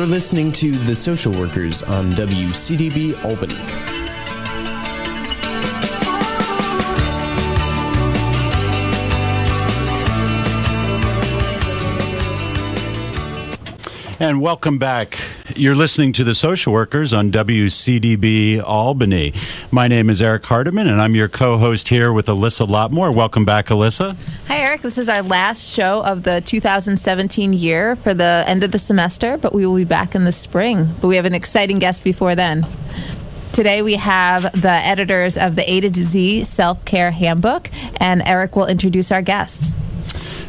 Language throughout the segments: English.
You're listening to The Social Workers on WCDB Albany. And welcome back. You're listening to The Social Workers on WCDB Albany. My name is Eric Hardiman, and I'm your co-host here with Alyssa Lotmore. Welcome back, Alyssa. Hi, Eric. This is our last show of the 2017 year for the end of the semester, but we will be back in the spring. But we have an exciting guest before then. Today we have the editors of the A-to-Z Self-Care Handbook, and Eric will introduce our guests.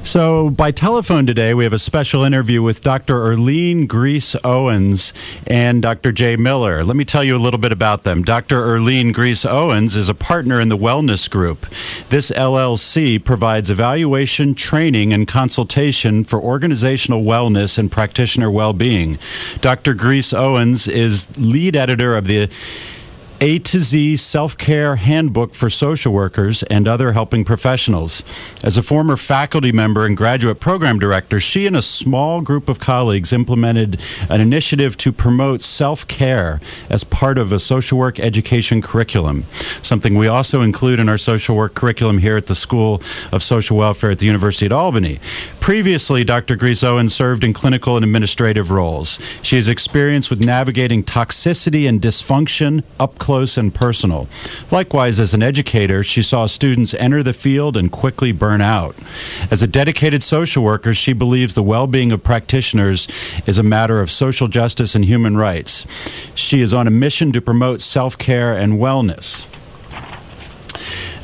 So by telephone today, we have a special interview with Dr. Erlene Grise-Owens and Dr. Jay Miller. Let me tell you a little bit about them. Dr. Erlene Grise-Owens is a partner in the Wellness Group. This LLC provides evaluation, training, and consultation for organizational wellness and practitioner well-being. Dr. Grise-Owens is lead editor of the A-to-Z Self-Care Handbook for Social Workers and Other Helping Professionals. As a former faculty member and graduate program director, she and a small group of colleagues implemented an initiative to promote self-care as part of a social work education curriculum, something we also include in our social work curriculum here at the School of Social Welfare at the University at Albany. Previously, Dr. Grise-Owens served in clinical and administrative roles. She has experience with navigating toxicity and dysfunction up close and personal. Likewise, as an educator, she saw students enter the field and quickly burn out. As a dedicated social worker, she believes the well-being of practitioners is a matter of social justice and human rights. She is on a mission to promote self-care and wellness.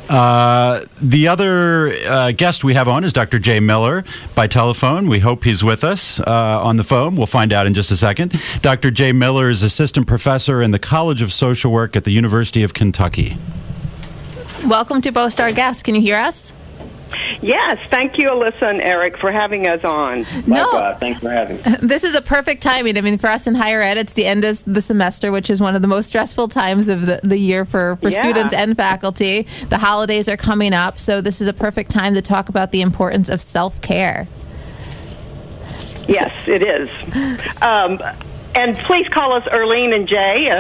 The other guest we have on is Dr. Jay Miller by telephone. We hope he's with us on the phone. We'll find out in just a second. Dr. Jay Miller is assistant professor in the College of Social Work at the University of Kentucky. Welcome to both our guests. Can you hear us? Yes, thank you, Alyssa and Eric, for having us on. No, thanks for having me. This is a perfect timing. I mean, for us in higher ed, it's the end of the semester, which is one of the most stressful times of the year for students and faculty. The holidays are coming up, so this is a perfect time to talk about the importance of self-care. Yes, it is. And please call us Erlene and Jay.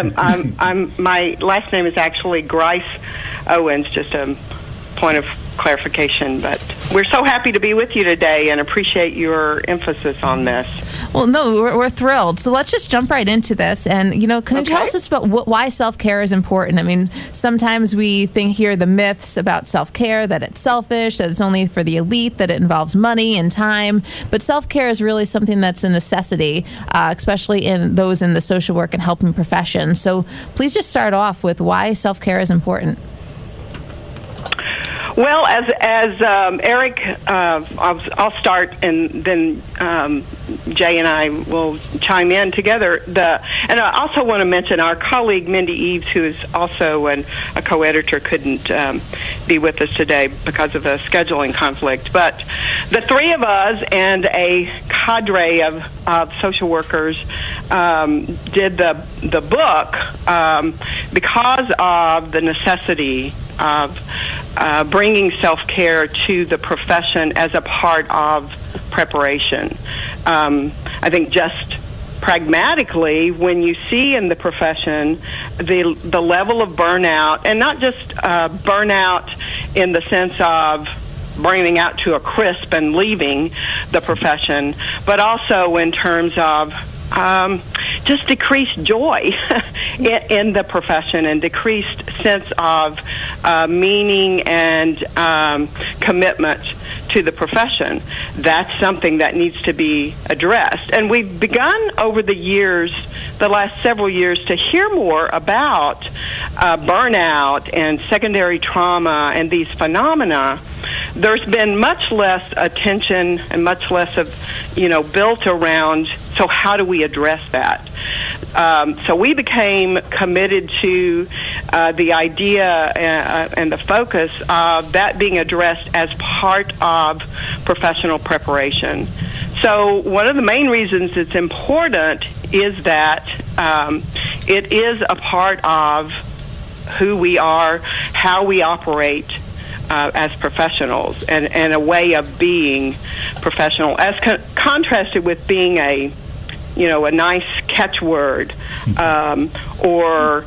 My last name is actually Grise-Owens, just a point of clarification, but we're so happy to be with you today and appreciate your emphasis on this. Well, no, we're thrilled. So let's just jump right into this. And, can you tell us about why self-care is important? I mean, sometimes we hear the myths about self-care, that it's selfish, that it's only for the elite, that it involves money and time. But self-care is really something that's a necessity, especially in those in the social work and helping profession. So please just start off with why self-care is important. Well, as Eric, I'll start, and then Jay and I will chime in together. And I also want to mention our colleague Mindy Eaves, who is also a co-editor, couldn't be with us today because of a scheduling conflict. But the three of us and a cadre of social workers did the book because of the necessity of bringing self-care to the profession as a part of preparation. I think just pragmatically, when you see in the profession the level of burnout, and not just burnout in the sense of burning out to a crisp and leaving the profession, but also in terms of just decreased joy in the profession and decreased sense of meaning and commitment to the profession. That's something that needs to be addressed. And we've begun over the years, the last several years, to hear more about burnout and secondary trauma and these phenomena. There's been much less attention and much less of, built around, so how do we address that? So we became committed to the idea and the focus of that being addressed as part of professional preparation. So one of the main reasons it's important is that it is a part of who we are, how we operate as professionals, and a way of being professional, as contrasted with being a a nice catchword, or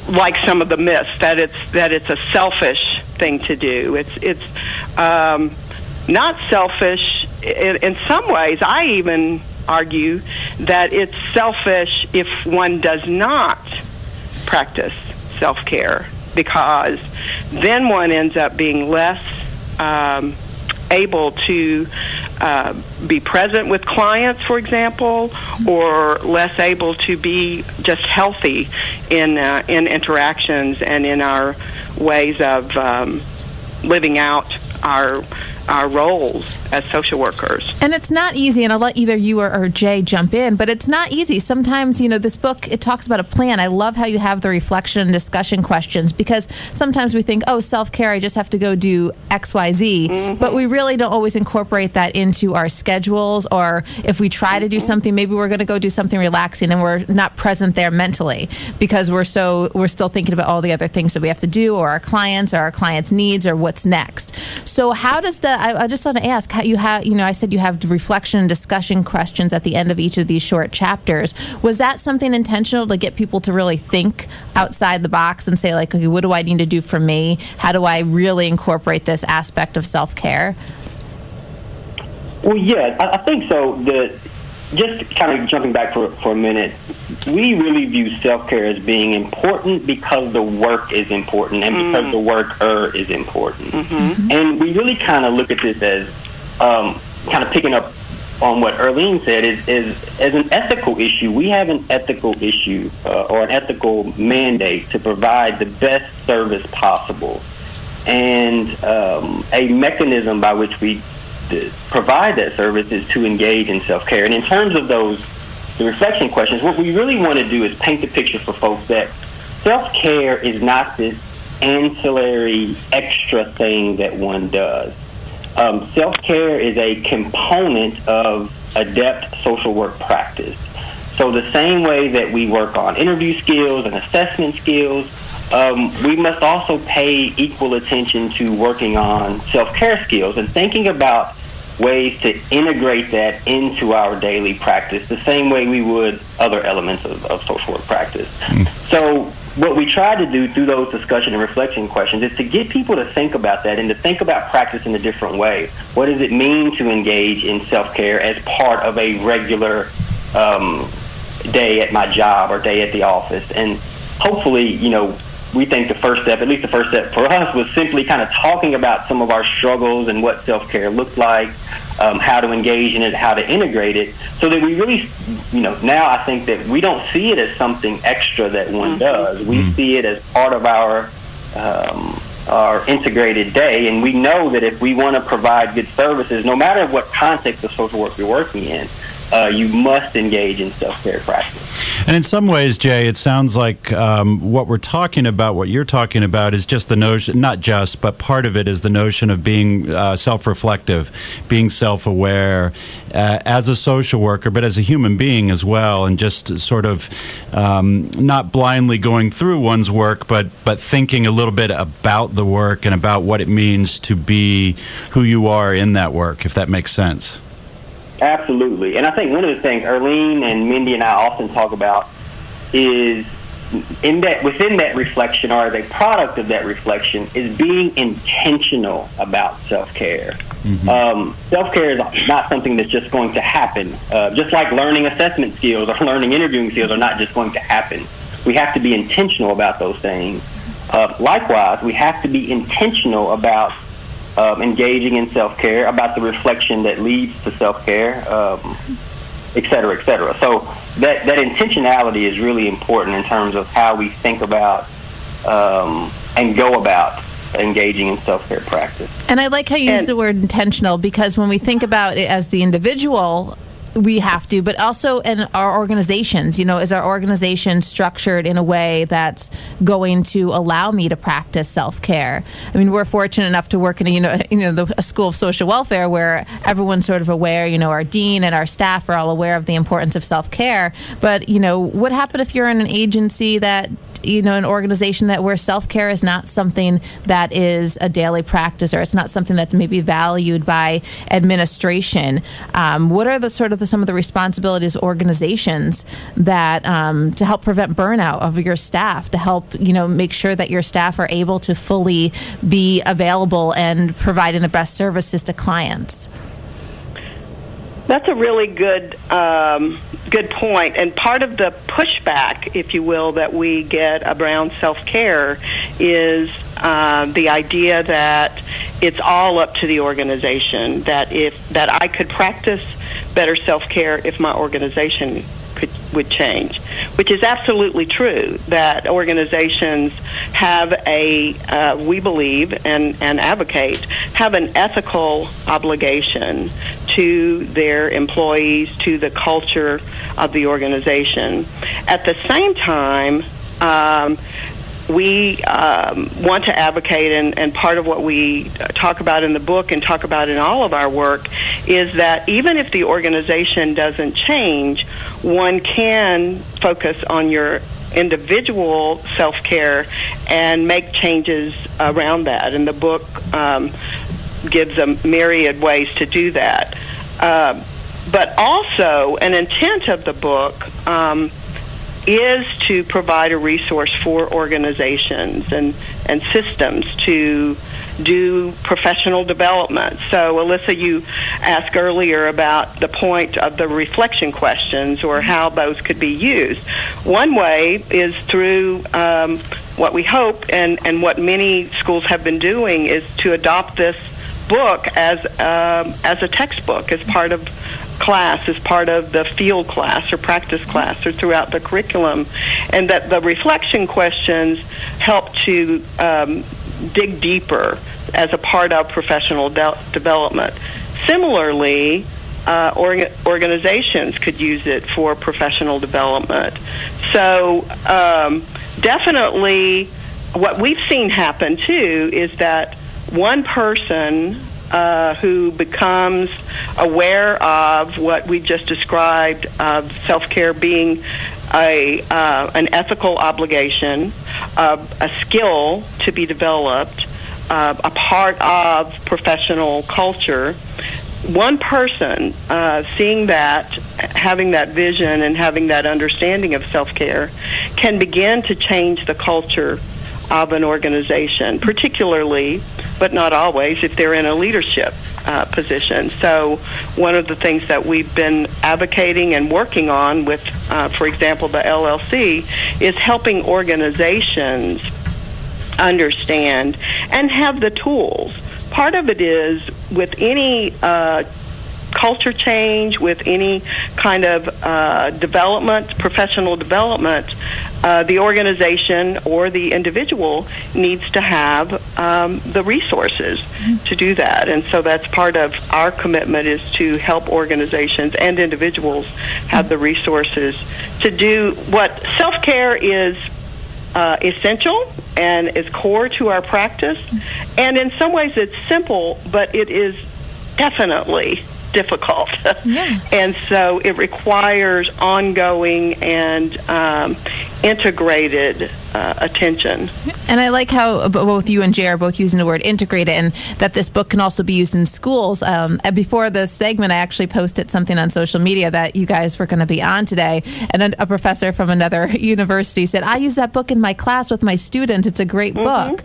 like some of the myths that it's a selfish thing to do. It's not selfish. In some ways, I even argue that it's selfish if one does not practice self-care, because then one ends up being less able to be present with clients, for example, or less able to be just healthy in interactions and in our ways of living out our roles as social workers. And it's not easy, and I'll let either you or Jay jump in, but it's not easy. Sometimes, this book, it talks about a plan. I love how you have the reflection and discussion questions, because sometimes we think, oh, self-care, I just have to go do X, Y, Z, but we really don't always incorporate that into our schedules, or if we try to do something, maybe we're going to go do something relaxing and we're not present there mentally because we're still thinking about all the other things that we have to do, or our clients' needs, or what's next. So how does I just want to ask, how you have, I said you have reflection and discussion questions at the end of each of these short chapters. Was that something intentional to get people to really think outside the box and say, like, okay, what do I need to do for me? How do I really incorporate this aspect of self-care? Well, yeah, I think so. Just kind of jumping back for a minute, we really view self-care as being important because the work is important and because the worker is important. And we really kind of look at this as kind of picking up on what Erlene said, is as an ethical issue. We have an ethical issue or an ethical mandate to provide the best service possible. And a mechanism by which we provide that service is to engage in self-care. And in terms of the reflection questions, what we really want to do is paint the picture for folks that self-care is not this ancillary extra thing that one does. Self-care is a component of adept social work practice. So the same way that we work on interview skills and assessment skills, we must also pay equal attention to working on self-care skills and thinking about ways to integrate that into our daily practice the same way we would other elements of social work practice. So what we try to do through those discussion and reflection questions is to get people to think about that and to think about practice in a different way. What does it mean to engage in self-care as part of a regular day at my job or day at the office? And hopefully, we think the first step for us, was simply kind of talking about some of our struggles and what self-care looks like, how to engage in it, how to integrate it, so that we really, now I think that we don't see it as something extra that one does. We see it as part of our integrated day, and we know that if we want to provide good services, no matter what context of social work you're working in, you must engage in self-care practice. And in some ways, Jay, it sounds like what you're talking about is just the notion, not just, but part of it is the notion of being self-reflective, being self-aware as a social worker, but as a human being as well, and just sort of not blindly going through one's work, but thinking a little bit about the work and about what it means to be who you are in that work, if that makes sense. Absolutely. And I think one of the things Erlene and Mindy and I often talk about is within that reflection, or as a product of that reflection, is being intentional about self-care. Self-care is not something that's just going to happen. Just like learning assessment skills or learning interviewing skills are not just going to happen. We have to be intentional about those things. Likewise, we have to be intentional about engaging in self-care, about the reflection that leads to self-care, et cetera, et cetera. So that intentionality is really important in terms of how we think about and go about engaging in self-care practice. And I like how you use the word intentional, because when we think about it as the individual, we have to, but also in our organizations, is our organization structured in a way that's going to allow me to practice self-care? I mean, we're fortunate enough to work in a school of social welfare where everyone's sort of aware, our dean and our staff are all aware of the importance of self-care. But, what happened if you're in an agency that an organization where self-care is not something that is a daily practice, or it's not something that's maybe valued by administration, what are some of the responsibilities of organizations that to help prevent burnout of your staff, to help make sure that your staff are able to fully be available and providing the best services to clients? That's a really good point. And part of the pushback, if you will, that we get around self-care is the idea that it's all up to the organization, that I could practice better self-care if my organization would change, which is absolutely true, that organizations have we believe and advocate, have an ethical obligation to their employees, to the culture of the organization. At the same time, we want to advocate, and part of what we talk about in the book and talk about in all of our work is that even if the organization doesn't change, one can focus on your individual self-care and make changes around that. And the book gives a myriad ways to do that. But also, an intent of the book is to provide a resource for organizations and systems to do professional development. So, Alyssa, you asked earlier about the point of the reflection questions or how those could be used. One way is through what we hope and what many schools have been doing is to adopt this book as a textbook, as part of class, as part of the field class or practice class or throughout the curriculum, and that the reflection questions help to dig deeper as a part of professional development. Similarly, organizations could use it for professional development. So definitely what we've seen happen too is that one person who becomes aware of what we just described of self-care being an ethical obligation, a skill to be developed, a part of professional culture. One person seeing that, having that vision and having that understanding of self-care can begin to change the culture of an organization, particularly, but not always, if they're in a leadership position. So one of the things that we've been advocating and working on with, for example, the LLC, is helping organizations understand and have the tools. Part of it is with any culture change, with any kind of development, professional development, the organization or the individual needs to have the resources to do that. And so that's part of our commitment, is to help organizations and individuals have the resources to do what self-care is essential and is core to our practice. And in some ways it's simple, but it is definitely difficult. Yeah. And so it requires ongoing and integrated attention. And I like how both you and Jay are both using the word integrated, and that this book can also be used in schools. And before the segment, I actually posted something on social media that you guys were going to be on today, and a professor from another university said, I use that book in my class with my students. It's a great book,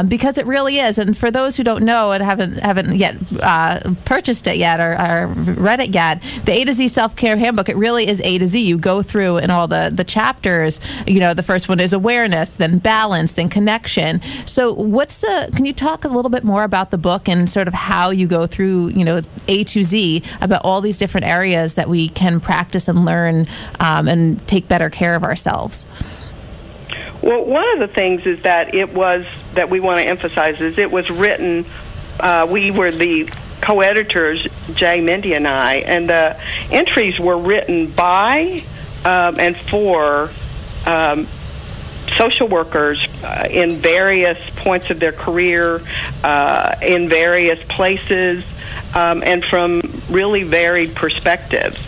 because it really is. And for those who don't know and haven't yet purchased it yet or read it yet, the A-to-Z Self-Care Handbook, it really is A to Z. You go through in all the chapters. The first one is awareness, then balance, then connection. So can you talk a little bit more about the book and sort of how you go through, A to Z, about all these different areas that we can practice and learn and take better care of ourselves? Well, one of the things is that that we want to emphasize is it was written, we were the co-editors, Jay, Mindy, and I, and the entries were written by and for social workers in various points of their career, in various places, and from really varied perspectives.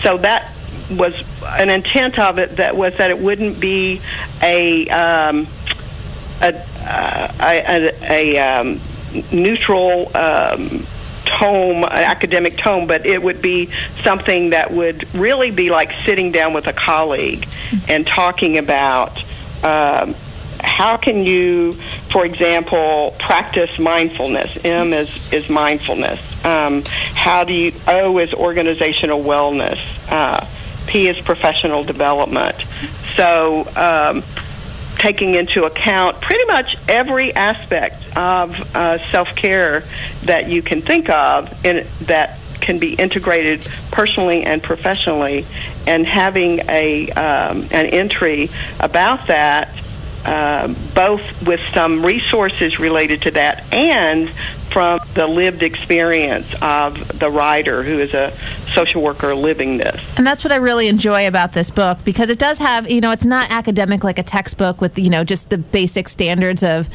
So that an intent of it that was that it wouldn't be a neutral tome, academic tome, but it would be something that would really be like sitting down with a colleague and talking about how can you, for example, practice mindfulness. M is mindfulness. How do you? O is organizational wellness. P is professional development. So taking into account pretty much every aspect of self-care that you can think of that can be integrated personally and professionally, and having an entry about that, both with some resources related to that and from the lived experience of the writer, who is a social worker living this. And that's what I really enjoy about this book, because it does have, it's not academic like a textbook with, just the basic standards of,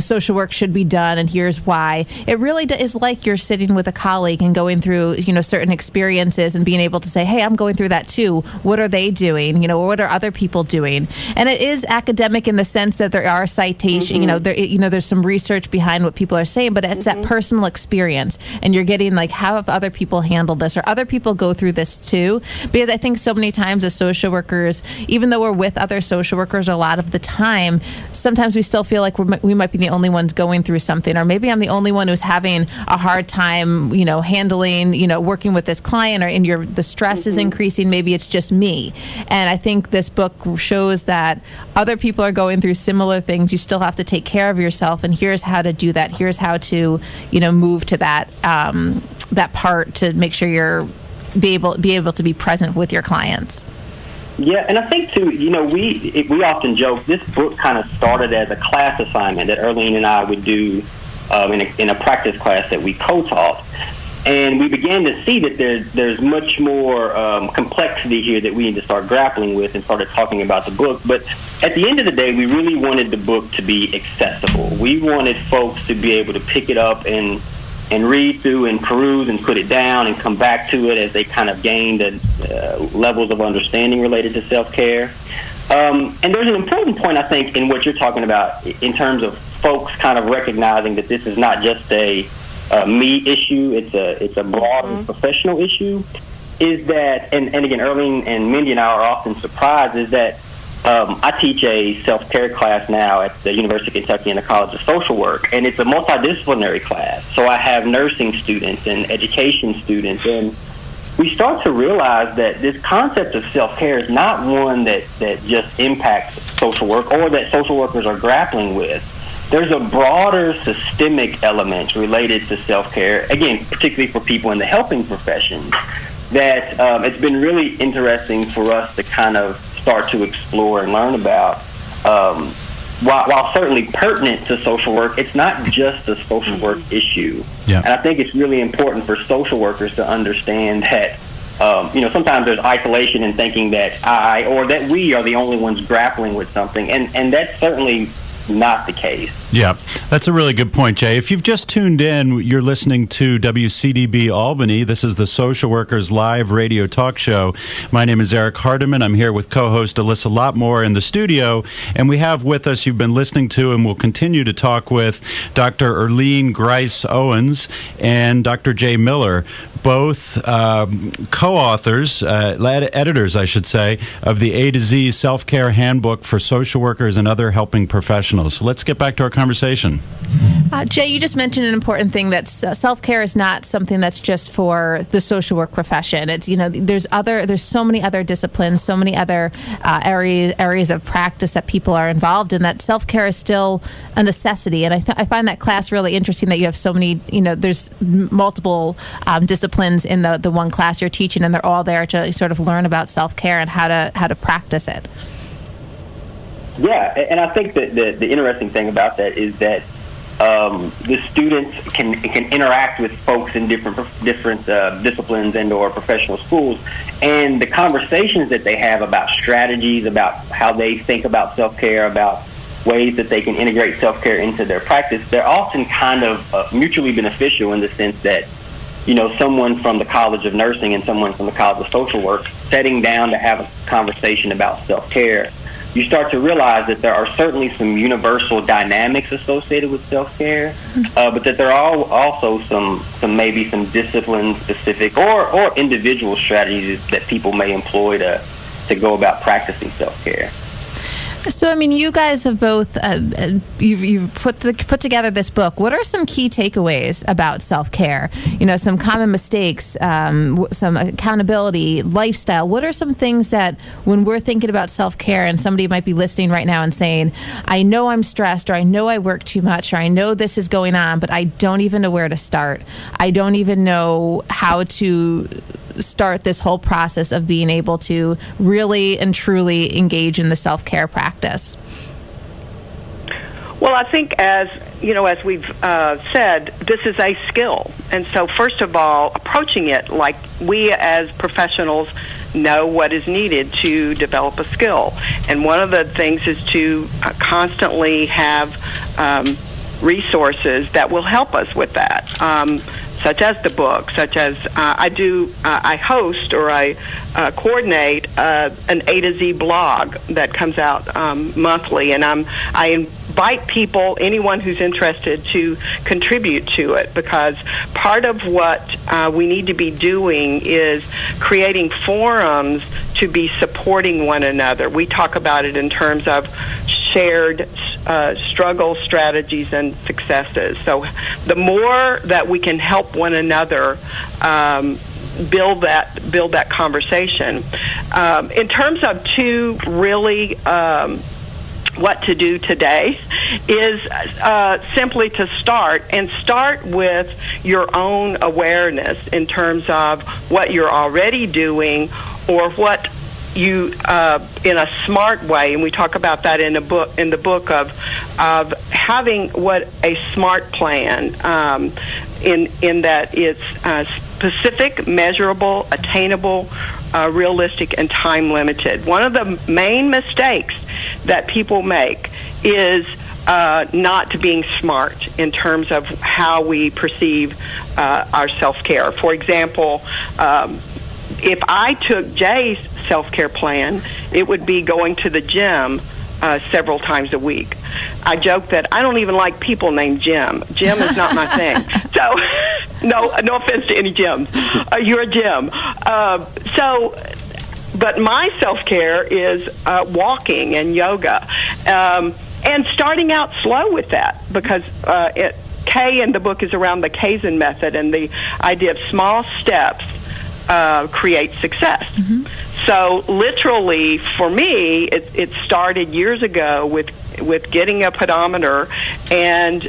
social work should be done and here's why. It really is like you're sitting with a colleague and going through, certain experiences and being able to say, hey, I'm going through that too. What are they doing? What are other people doing? And it is academic in the sense that there are citations, there's some research behind what people are saying, but it's that personal experience, and you're getting like, how have other people handled this, or other people go through this too? Because I think so many times as social workers, even though we're with other social workers a lot of the time, sometimes we still feel like we might be the only ones going through something, or maybe I'm the only one who's having a hard time, handling, working with this client, or the stress is increasing. Maybe it's just me. And I think this book shows that other people are going through similar things. You still have to take care of yourself, and here's how to do that. Here's how to move to that that part to make sure you're be able to be present with your clients. Yeah, and I think too, we often joke this book kind of started as a class assignment that Erlene and I would do in a practice class that we co-taught, and we began to see that there's much more complexity here that we need to start grappling with, and started talking about the book. But at the end of the day, we really wanted the book to be accessible. We wanted folks to be able to pick it up and read through and peruse and put it down and come back to it as they kind of gained levels of understanding related to self-care. And there's an important point, I think, in what you're talking about in terms of folks kind of recognizing that this is not just a me issue, it's a broader professional issue, is that, and again, Erlene and Mindy and I are often surprised, is that I teach a self-care class now at the University of Kentucky in the College of Social Work, and it's a multidisciplinary class. So I have nursing students and education students, and we start to realize that this concept of self-care is not one that just impacts social work or that social workers are grappling with. There's a broader systemic element related to self-care, again, particularly for people in the helping professions, that it's been really interesting for us to kind of start to explore and learn about. While certainly pertinent to social work, it's not just a social work issue. Yeah. And I think it's really important for social workers to understand that sometimes there's isolation in thinking that I or that we are the only ones grappling with something, and that's certainly not the case. Yeah, that's a really good point, Jay. If you've just tuned in, you're listening to WCDB Albany. This is the Social Workers Live radio talk show. My name is Eric Hardiman. I'm here with co-host Alyssa Lotmore in the studio, and we have with us, you've been listening to and will continue to talk with Dr. Erlene Grise-Owens and Dr. Jay Miller, both co-authors, editors, I should say, of the A-to-Z Self-Care Handbook for Social Workers and Other Helping Professionals. So let's get back to our conversation. Jay, you just mentioned an important thing, that self-care is not something that's just for the social work profession. It's, there's so many other disciplines, so many other areas of practice that people are involved in, that self-care is still a necessity. And I find that class really interesting, that you have so many, there's multiple disciplines in the one class you're teaching, and they're all there to sort of learn about self-care and how to practice it. Yeah, and I think that the interesting thing about that is that the students can interact with folks in different disciplines and or professional schools, and the conversations that they have about strategies, about how they think about self-care, about ways that they can integrate self-care into their practice, they're often kind of mutually beneficial in the sense that someone from the College of Nursing and someone from the College of Social Work sitting down to have a conversation about self-care, you start to realize that there are certainly some universal dynamics associated with self-care, but that there are also some discipline-specific or individual strategies that people may employ to go about practicing self-care. So, I mean, you guys have both you've put together this book. What are some key takeaways about self-care? Some common mistakes, some accountability, lifestyle. What are some things that when we're thinking about self-care and somebody might be listening right now and saying, I know I'm stressed, or I know I work too much, or I know this is going on, but I don't even know where to start. I don't even know how to start this whole process of being able to really and truly engage in the self-care practice? Well, I think as we've said, this is a skill. And so first of all, approaching it like we as professionals know what is needed to develop a skill. And one of the things is to constantly have resources that will help us with that. Such as the book, such as I host or I coordinate an A-to-Z blog that comes out monthly, and I invite people, anyone who's interested, to contribute to it, because part of what we need to be doing is creating forums to be supporting one another. We talk about it in terms of shared struggle, strategies, and successes. So the more that we can help one another build that conversation. In terms of two really what to do today is simply to start with your own awareness in terms of what you're already doing or what you in a smart way, and we talk about that in the book of having what a smart plan in that it's specific, measurable, attainable, realistic, and time limited. One of the main mistakes that people make is not being smart in terms of how we perceive our self-care. For example, if I took Jay's self-care plan, it would be going to the gym several times a week. I joke that I don't even like people named Jim. Jim is not my thing. So, no offense to any Jims. You're a Jim. But my self-care is walking and yoga, and starting out slow with that, because K in the book is around the Kaizen method and the idea of small steps create success. Mm-hmm. So literally, for me, it started years ago with getting a pedometer and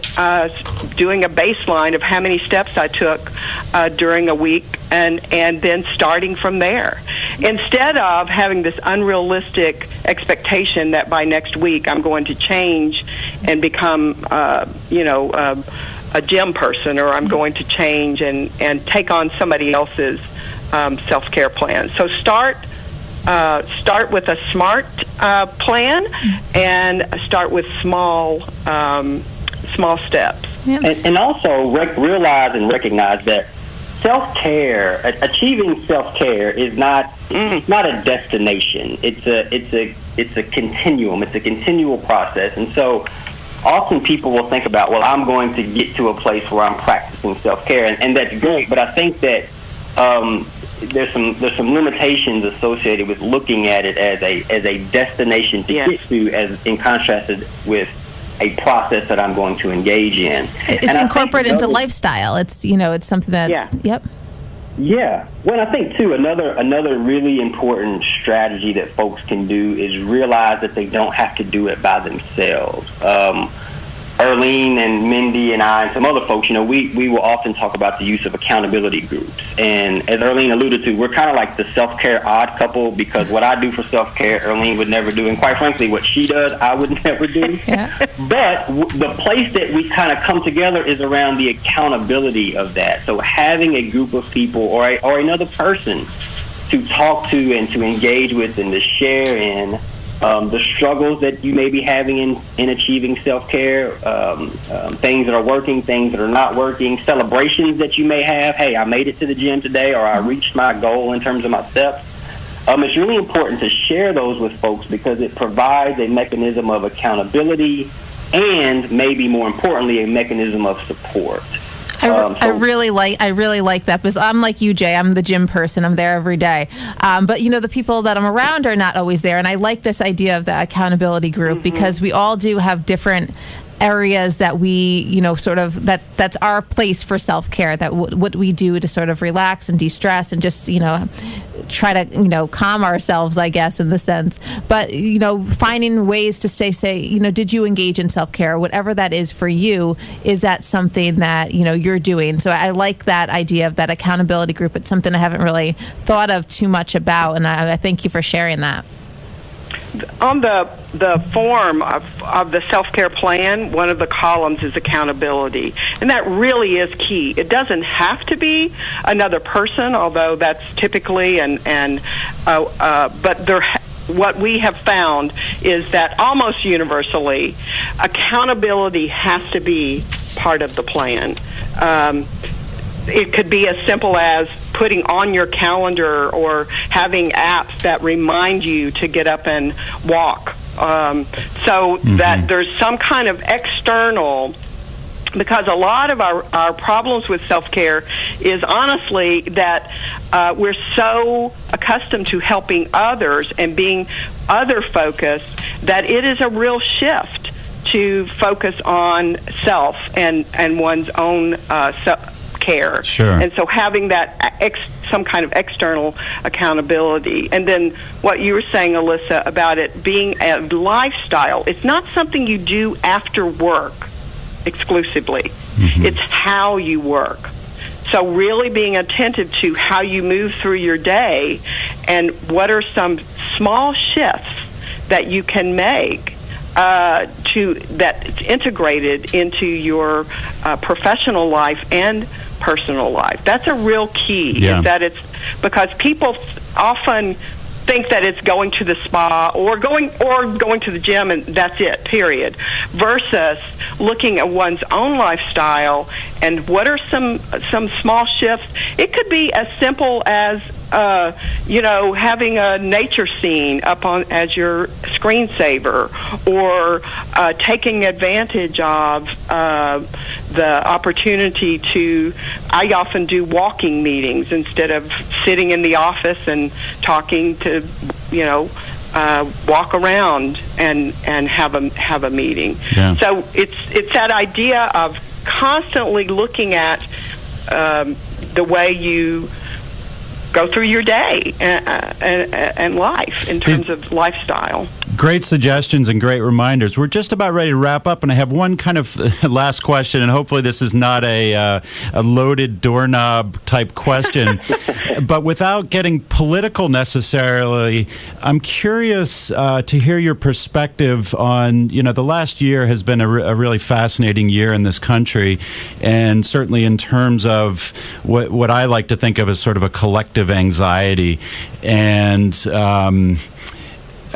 doing a baseline of how many steps I took during a week, and then starting from there. Instead of having this unrealistic expectation that by next week I'm going to change and become, a gym person, or I'm going to change and take on somebody else's self-care plan. So start with a smart plan, and start with small steps. Yep. And also realize and recognize that self-care, achieving self-care, is not a destination. It's a continuum. It's a continual process. And so often people will think about, well, I'm going to get to a place where I'm practicing self-care, and that's great. But I think that there's some limitations associated with looking at it as a destination to get to, as in contrast with a process that I'm going to engage in. It's incorporated into lifestyle. It's it's something that's yep. Yeah. Well, I think too another really important strategy that folks can do is realize that they don't have to do it by themselves. Erlene and Mindy and I and some other folks, we will often talk about the use of accountability groups. And as Erlene alluded to, we're kind of like the self-care odd couple, because what I do for self-care, Erlene would never do. And quite frankly, what she does, I would never do. Yeah. But the place that we kind of come together is around the accountability of that. So having a group of people or another person to talk to and to engage with and to share in the struggles that you may be having in achieving self-care, things that are working, things that are not working, celebrations that you may have. Hey, I made it to the gym today, or I reached my goal in terms of my steps. It's really important to share those with folks because it provides a mechanism of accountability and, maybe more importantly, a mechanism of support. I really like that because I'm like you, Jay. I'm the gym person. I'm there every day. But, the people that I'm around are not always there. And I like this idea of the accountability group because we all do have different areas that we, sort of, that's our place for self-care, that what we do to sort of relax and de-stress and just, try to, calm ourselves, I guess, in the sense. But, finding ways to say, did you engage in self-care? Whatever that is for you, is that something that, you're doing? So I like that idea of that accountability group. It's something I haven't really thought of too much about, and I thank you for sharing that. On the form of the self-care plan, one of the columns is accountability, and that really is key. It doesn't have to be another person, although that's typically but what we have found is that almost universally, accountability has to be part of the plan. It could be as simple as putting on your calendar or having apps that remind you to get up and walk, that there's some kind of external, because a lot of our problems with self-care is honestly that we're so accustomed to helping others and being other-focused that it is a real shift to focus on self and one's own care. Sure. And so having that some kind of external accountability. And then what you were saying, Alyssa, about it being a lifestyle, it's not something you do after work exclusively. It's how you work. So really being attentive to how you move through your day and what are some small shifts that you can make that's integrated into your professional life and personal life. That's a real key. Is that it's because people often think that it's going to the spa or going to the gym and that's it, period, versus looking at one's own lifestyle and what are some small shifts. It could be as simple as having a nature scene up on as your screensaver, or taking advantage of the opportunity to. I often do walking meetings instead of sitting in the office and talking to, walk around and have a meeting. Yeah. So it's that idea of constantly looking at the way you go through your day and life in terms of lifestyle. Great suggestions and great reminders. We're just about ready to wrap up, and I have one kind of last question, and hopefully this is not a loaded doorknob type question. But without getting political necessarily, I'm curious to hear your perspective on, the last year has been a really fascinating year in this country, and certainly in terms of what I like to think of as sort of a collective anxiety. And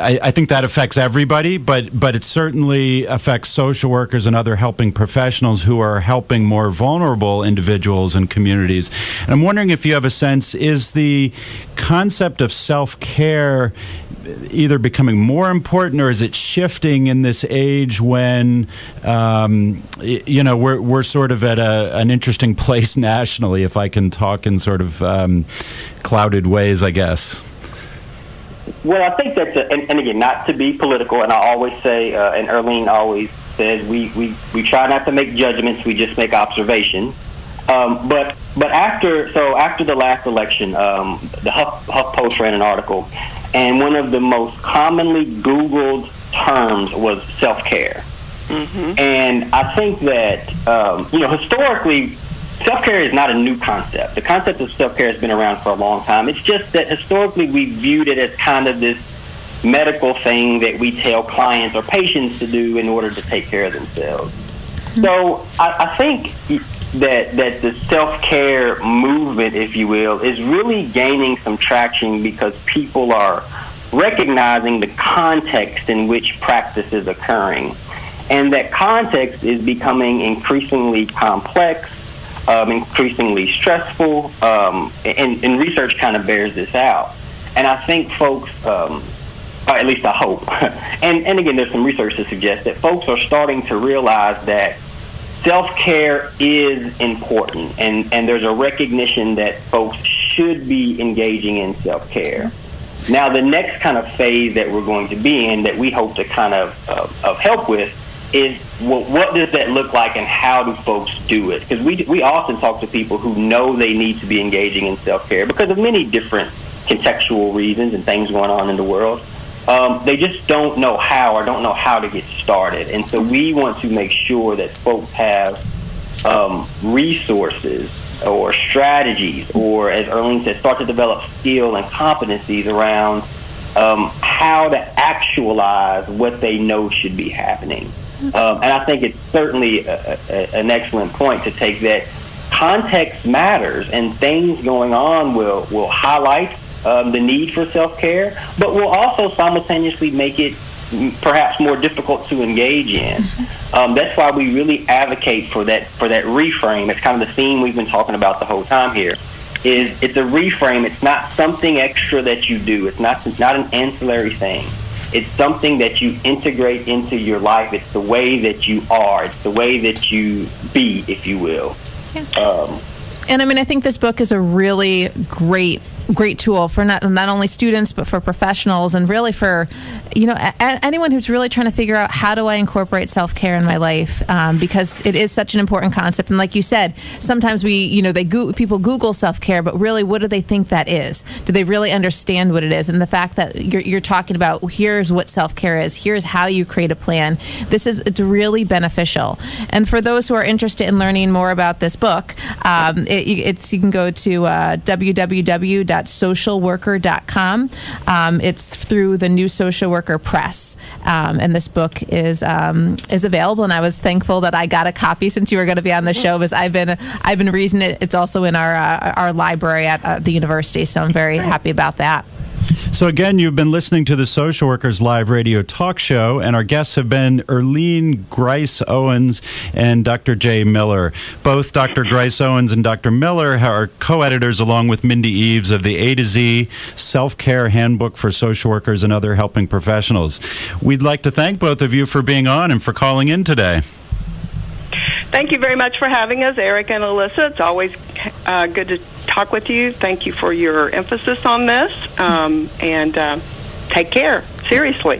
I think that affects everybody, but it certainly affects social workers and other helping professionals who are helping more vulnerable individuals and communities. And I'm wondering if you have a sense, is the concept of self-care either becoming more important, or is it shifting in this age when, we're sort of at an interesting place nationally, if I can talk in sort of clouded ways, I guess? Well, I think that's and again, not to be political, and I always say, and Erlene always says, we try not to make judgments, we just make observations. But after the last election, the HuffPost ran an article, and one of the most commonly Googled terms was self-care. And I think that historically, self-care is not a new concept. The concept of self-care has been around for a long time. It's just that historically we viewed it as kind of this medical thing that we tell clients or patients to do in order to take care of themselves. So I think that the self-care movement, if you will, is really gaining some traction because people are recognizing the context in which practice is occurring. And that context is becoming increasingly complex, increasingly stressful, and research kind of bears this out. And I think folks, or at least I hope, and again, there's some research to suggest that folks are starting to realize that self-care is important, and there's a recognition that folks should be engaging in self-care. Now, the next kind of phase that we're going to be in that we hope to kind of help with is, well, what does that look like and how do folks do it? Because we often talk to people who know they need to be engaging in self-care because of many different contextual reasons and things going on in the world. They just don't know how or don't know how to get started. And so we want to make sure that folks have resources or strategies, or as Erlene said, start to develop skill and competencies around how to actualize what they know should be happening. And I think it's certainly an excellent point to take that context matters, and things going on will highlight the need for self-care, but will also simultaneously make it perhaps more difficult to engage in. That's why we really advocate for that reframe. It's kind of the theme we've been talking about the whole time here. It's a reframe. It's not something extra that you do. It's not an ancillary thing. It's something that you integrate into your life. It's the way that you are. It's the way that you be, if you will. Yeah. And I mean, I think this book is a really great tool for not only students but for professionals, and really for anyone who's really trying to figure out, how do I incorporate self-care in my life, because it is such an important concept. And like you said, sometimes people Google self-care, but really, what do they think that is? Do they really understand what it is? And the fact that you're talking about, here's what self-care is, here's how you create a plan, it's really beneficial. And for those who are interested in learning more about this book, you can go to www.socialworker.com. It's through the New Social Worker Press, and this book is available. And I was thankful that I got a copy since you were going to be on the show, because I've been reading it. It's also in our library at the university, so I'm very happy about that. So again, you've been listening to the Social Workers Live Radio Talk Show, and our guests have been Erlene Grise-Owens and Dr. J. Miller. Both Dr. Grise-Owens and Dr. Miller are co-editors, along with Mindy Eaves, of the A-to-Z Self-Care Handbook for Social Workers and Other Helping Professionals. We'd like to thank both of you for being on and for calling in today. Thank you very much for having us, Eric and Alyssa. It's always good to talk with you. Thank you for your emphasis on this, and take care. Seriously.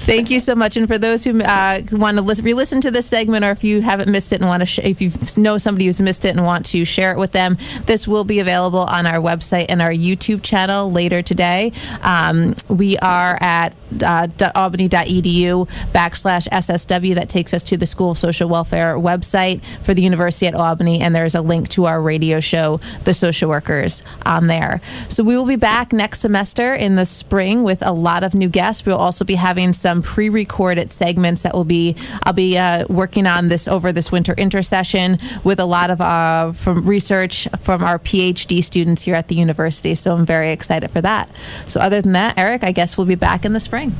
Thank you so much. And for those who want to re-listen to this segment, or if you haven't missed it and want to, if you know somebody who's missed it and want to share it with them, this will be available on our website and our YouTube channel later today. We are at albany.edu/SSW. That takes us to the School of Social Welfare website for the University at Albany, and there's a link to our radio show, The Social Workers, on there. So we will be back next semester in the spring with a lot of new guests. We'll also be having some pre-recorded segments that I'll be working on over this winter intersession with a lot of from research from our PhD students here at the university. So I'm very excited for that. So other than that, Eric, I guess we'll be back in the spring.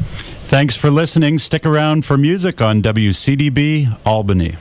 Thanks for listening. Stick around for music on WCDB Albany.